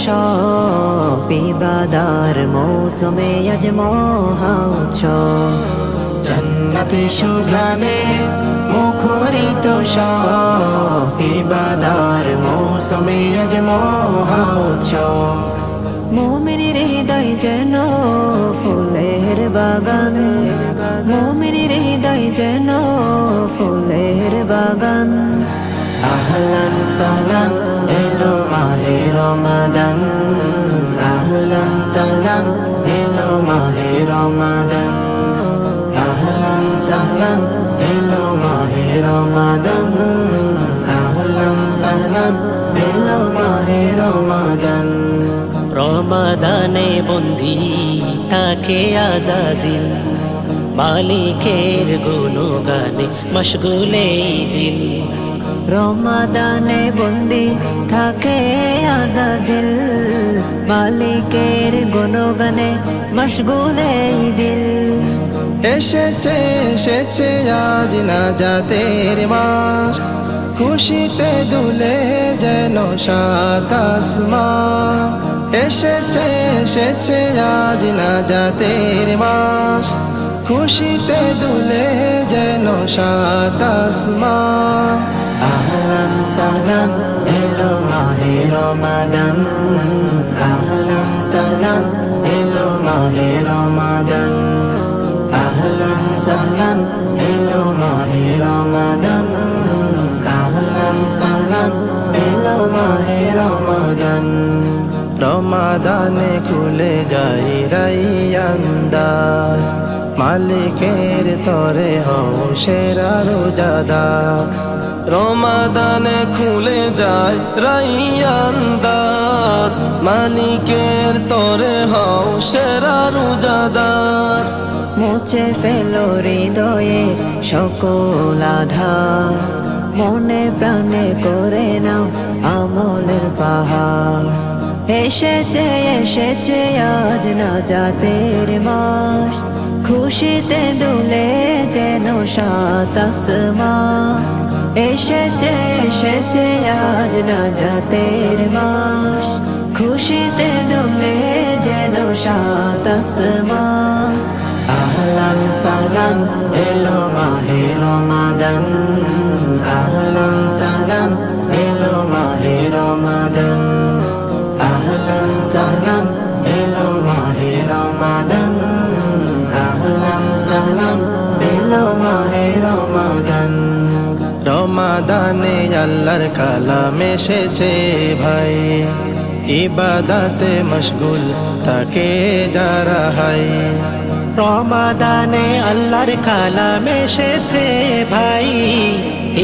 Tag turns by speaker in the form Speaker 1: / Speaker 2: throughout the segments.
Speaker 1: সব ইবাদার মৌসুমে আজ মহা উৎসব জান্নাতি সুঘ্রাণে মুখরিত সব ইবাদার মৌসুমে আজ মহা উৎসব মুমিনের হৃদয় যেন ফুলের বাগান মুমিনের হৃদয় যেন ফুলের বাগান আহলান সালাম এলো মাহে রমাদান আহলান সালাম এলো মাহে রমাদান আহলান সালাম এলো মাহে রমাদান আহলান সালাম এলো মাহে রমাদান
Speaker 2: রমাদানে বন্দি তাকে আজাজিল মালিকের গুণগানে মশগুলে দিল
Speaker 1: রমাদানে বন্দি থাকে আজাজিল মালিকের গুণগানে মশগুলে দিল
Speaker 3: এসেছে এসেছে আজ নাজাতের মাস খুশিতে দুলে যেন সাত আসমান এসেছে এসেছে আজ নাজাতের মাস খুশিতে দুলে যেন সাত আসমান
Speaker 1: আহলান সালাম এলো মাহে রমাদান আহলান সালাম এলো মাহে রমাদান আহলান সালাম এলো মাহে রমাদান আহলান সালাম এলো মাহে রমাদান
Speaker 3: রমাদানে খুলে যাই রাইয়ান দ্বার মালিকের তরে হও সেরা রোজাদার রমাদানে খুলে যায় রাইয়ান দ্বার মালিকের তরে হও সেরা রোজাদার
Speaker 1: মুছে ফেলো হৃদয়ের সকল আধার মনে প্রাণে করে নাও আমলের পাহাড় এসেছে এসেছে আজ নাজাতের মাস খুশিতে দুলে যেন সাত আসমান এসেছে এসেছে আজ নাজাতের মাস খুশিতে দুলে যেন সাত আসমান আহলান সালাম এলো মাহে রমাদান আহলান সালাম এলো মাহে রমাদান আহলান সালাম এলো মাহে রমাদান আহলান সালাম এলো মাহে রমাদান
Speaker 3: রমাদানে আল্লাহর কালাম এসেছে ভাই ইবাদতে মশগুল থাকে যারা হাই
Speaker 2: রমাদানে আল্লাহর কালাম এসেছে ভাই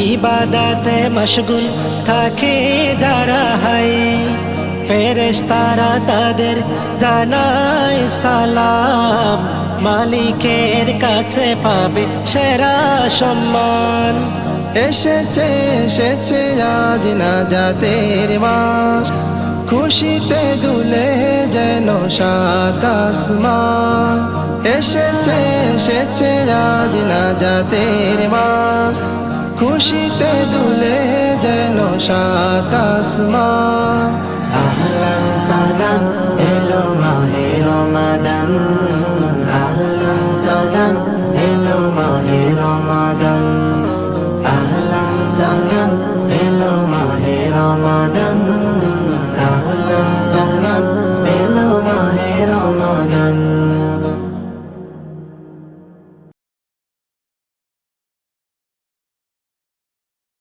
Speaker 2: ইবাদতে মশগুল থাকে যারা হাই ফেরেশতারা তাদের জানায় সালাম মালিকের কাছে পাবে সেরা সম্মান
Speaker 3: এসেছে এসেছে আজ নাজাতের মাস খুশিতে দুলে যেন সাত আসমান এসেছে এসেছে আজ নাজাতের মাস খুশিতে দুলে যেন সাত আসমান
Speaker 1: আহলান সালাম এলো মাহে রমাদান আহলান সালাম এলো মাহে রমাদান আহলান সালাম এলো মাহে রমাদান